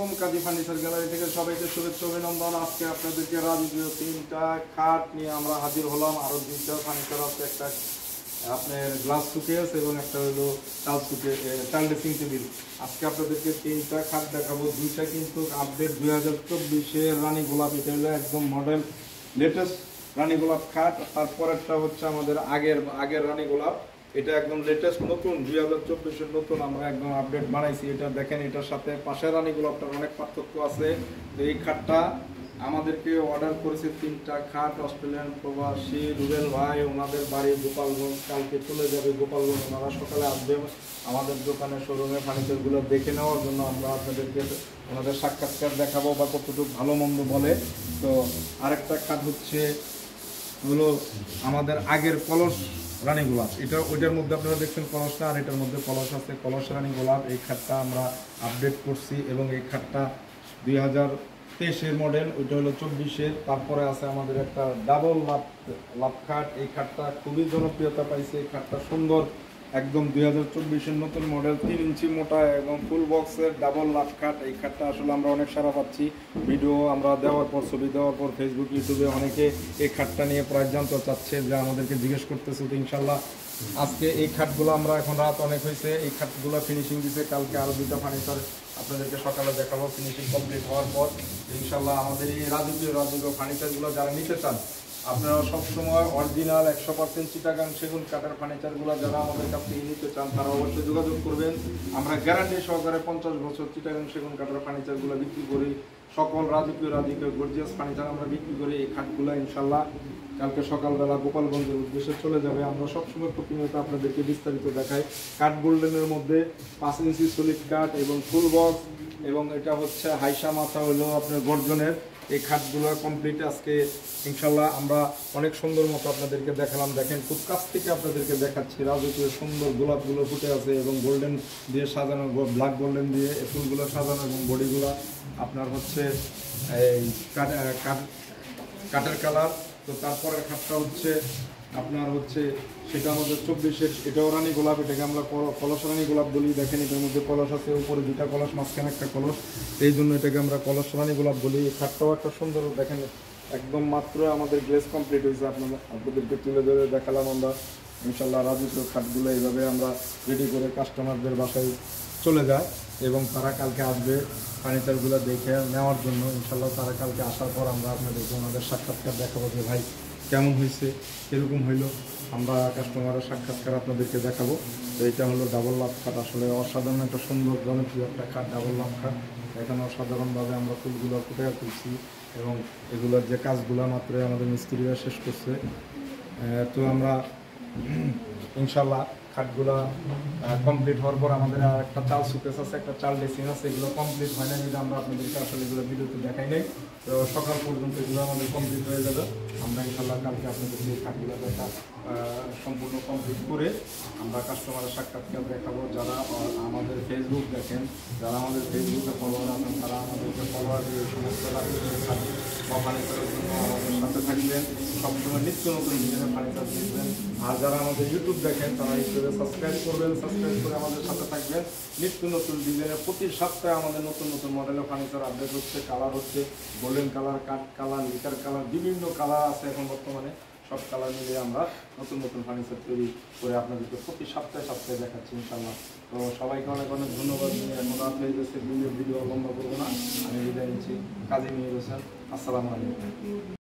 আলাইকুম, কাজী furniture gallery থেকে সবাইকে শুভেচ্ছা অভিনন্দন। আজকে আপনাদেরকে রাজকীয় 3টা খাট নিয়ে আমরা হাজির হলাম। আরও 2টা ফার্নিচার আছে, একটা আপনার গ্লাস সুকেস এবং একটা হলো চাল ড্রেসিং টেবিল। আজকে আপনাদেরকে 3টা খাট দেখাবো। 2টা কিন্তু আপডেট 2024-এর রানী গোলাপ। এটা হলো একদম মডেল লেটেস্ট রানী গোলাপ খাট। তারপরেরটা হচ্ছে আমাদের আগের রানী গোলাপ। এটা একদম লেটেস্ট নতুন 2024-এর নতুন আমরা একদম আপডেট বানাইছি। এটা দেখেন, এটার সাথে পাশের রানী গোলাপটার অনেক পার্থক্য আছে। তো এই খাটটা আমাদেরকে অর্ডার করেছে 3টা খাট অস্ট্রেলিয়ান প্রবাসী রুবেল ভাই, ওনাদের বাড়ি গোপালগঞ্জ। কালকে চলে যাবে গোপালগঞ্জ, ওনারা সকালে আসবে আমাদের দোকানে শোরুমে ফার্নিচারগুলো দেখে নেওয়ার জন্য। আমরা আপনাদেরকে ওনাদের সাক্ষাৎকার দেখাবো বা কতটুকু ভালো মন্দ বলে। তো আরেকটা খাট হলো আমাদের আগের কলস রানী গোলাপ। ওইটার মধ্যে আপনারা দেখছেন কলস না, আর এটার মধ্যে কলস আছে। কলস রানী গোলাপ এই খাটটা আমরা আপডেট করছি এবং এই খাটটা 2023-এর মডেল, ওইটা হলো 24-এর। তারপরে আছে আমাদের একটা ডাবল লাভ খাট। এই খাটটা খুবই জনপ্রিয়তা পাইছে। এই খাটটা সুন্দর, একদম 2024-এর নতুন মডেল, 3 ইঞ্চি মোটা এবং ফুল বক্সের ডাবল লাভ খাট। এই খাটটা আসলে আমরা অনেক সারা পাচ্ছি। ভিডিও আমরা দেওয়ার পর, ছবি দেওয়ার পর ফেসবুক ইউটিউবে অনেকে এই খাটটা নিয়ে প্রায় জানতে চাচ্ছে, যে আমাদেরকে জিজ্ঞেস করতেছে। তো ইনশাল্লাহ আজকে এই খাটগুলো আমরা, এখন রাত অনেক হয়েছে, এই খাটগুলো ফিনিশিং দিতে। কালকে আরও 2টা ফার্নিচার আপনাদেরকে সকালে দেখাবো ফিনিশিং কমপ্লিট হওয়ার পর। ইনশাল্লাহ আমাদের এই রাজকীয় ফার্নিচারগুলো যারা নিতে চান, আপনারা সবসময় অরিজিনাল 100% চিটাগাং সেগুন কাঠের ফার্নিচারগুলো যারা আমাদের কাছ থেকে নিতে চান, তারা অবশ্যই যোগাযোগ করবেন। আমরা গ্যারান্টি সহকারে 50 বছর চিটাগাং সেগুন কাঠের ফার্নিচারগুলো বিক্রি করি। সকল রাজকীয় গর্জিয়াস ফার্নিচার আমরা বিক্রি করি। এই খাটগুলো ইনশাল্লাহ কালকে সকালবেলা গোপালগঞ্জের উদ্দেশ্যে চলে যাবে। আমরা সবসময় প্রতিনিয়ত আপনাদেরকে বিস্তারিত দেখাই। কাঠ গোল্ডেনের মধ্যে 5 ইঞ্চি সলিড কাঠ এবং ফুল বক্স, এবং এটা হচ্ছে হাইসা মাথা হলো আপনার গর্জনের। এই খাটগুলো কমপ্লিট আজকে ইনশাল্লাহ আমরা অনেক সুন্দর মতো আপনাদেরকে দেখালাম। দেখেন, খুব কাছ থেকে আপনাদেরকে দেখাচ্ছি। রাজকীয় সুন্দর গোলাপগুলো ফুটে আছে এবং গোল্ডেন দিয়ে সাজানো, ব্ল্যাক গোল্ডেন দিয়ে এই ফুলগুলো সাজানো, এবং বডিগুলো আপনার হচ্ছে এই কাঠের কালার। তো তারপরের খাটটা হচ্ছে আপনার সেটা আমাদের 24-এর, এটাও রানী গোলাপ। এটাকে আমরা কলস রানী গোলাপ বলি। দেখেন, এটার মধ্যে কলস আছে, উপরে 2টা কলস, মাঝখানে একটা কলস, এই জন্য এটাকে আমরা কলস রানী গোলাপ বলি। এই খাটটাও একটা সুন্দর, দেখেন একদম মাত্র আমাদের গ্লেজ কমপ্লিট হয়েছে। আপনাদেরকে তুলে ধরে দেখালাম আমরা। ইনশাল্লাহ রাজকীয় খাটগুলো এইভাবে আমরা রেডি করে কাস্টমারদের বাসায় চলে যায়, এবং তারা কালকে আসবে ফার্নিচারগুলো দেখে নেওয়ার জন্য। ইনশাল্লাহ তারা কালকে আসার পর আমরা আপনাদেরকে ওনাদের সাক্ষাৎকার দেখাবো, যে ভাই কেমন হয়েছে, কীরকম হইলো। আমরা কাস্টমারের সাক্ষাৎকার আপনাদেরকে দেখাবো। তো এটা হলো ডাবল লাভ খাট। আসলে অসাধারণ একটা সুন্দর জনপ্রিয় একটা খাট, ডাবল লাভ খাট। এখানে অসাধারণভাবে আমরা ফুলগুলো ফুটে তুলছি, এবং এগুলোর যে কাজগুলো মাত্র আমাদের মিস্ত্রিরা শেষ করছে। তো আমরা ইনশাল্লাহ খাটগুলো কমপ্লিট হওয়ার পর আমাদের আর একটা চাল সুকেস আছে, একটা চাল ড্রেসিং আছে। এগুলো কমপ্লিট হয় না, কিন্তু আমরা আপনাদেরকে আসলে এগুলো ভিডিওতে দেখাই নাই। তো সকাল পর্যন্ত এগুলো আমাদের কমপ্লিট হয়ে যাবে। আমরা ইনশাল্লাহ কালকে আপনাদেরকে এই খাটগুলো সম্পূর্ণ কমপ্লিট করে আমরা কাস্টমারের সাক্ষাৎকার দেখাবো। যারা আমাদের ফেসবুক দেখেন, যারা আমাদের ফেসবুকে ফলোয়ার আছেন, তারা আমাদেরকে ফলোয়ার দিয়ে সমস্ত ফার্নিচারের জন্য আমাদের সাথে থাকবেন। সবসময় নিত্য নতুন ডিজাইনের ফার্নিচার দেখবেন। আর যারা আমাদের ইউটিউব দেখেন, তারা ইউটিউবে সাবস্ক্রাইব করবেন, সাবস্ক্রাইব করে আমাদের সাথে থাকবেন। নিত্য নতুন ডিজাইনের প্রতি সপ্তাহে আমাদের নতুন নতুন মডেলের ফার্নিচার আপডেট হচ্ছে। কালার হচ্ছে গোল্ডেন কালার, কাঠ কালার, লিকার কালার, বিভিন্ন কালার আছে এখন বর্তমানে। সব কালার মিলিয়ে আমরা নতুন নতুন ফার্নিচার তৈরি করে আপনাদেরকে প্রতি সপ্তাহে দেখাচ্ছি ইনশাল্লাহ। তো সবাইকে অনেক অনেক ধন্যবাদ। এখন রাত হয়ে গেছে, ভিডিও লম্বা করবো না, আমি বিদায় নিচ্ছি। কাজী মিহির হোসেন, আসসালামু আলাইকুম।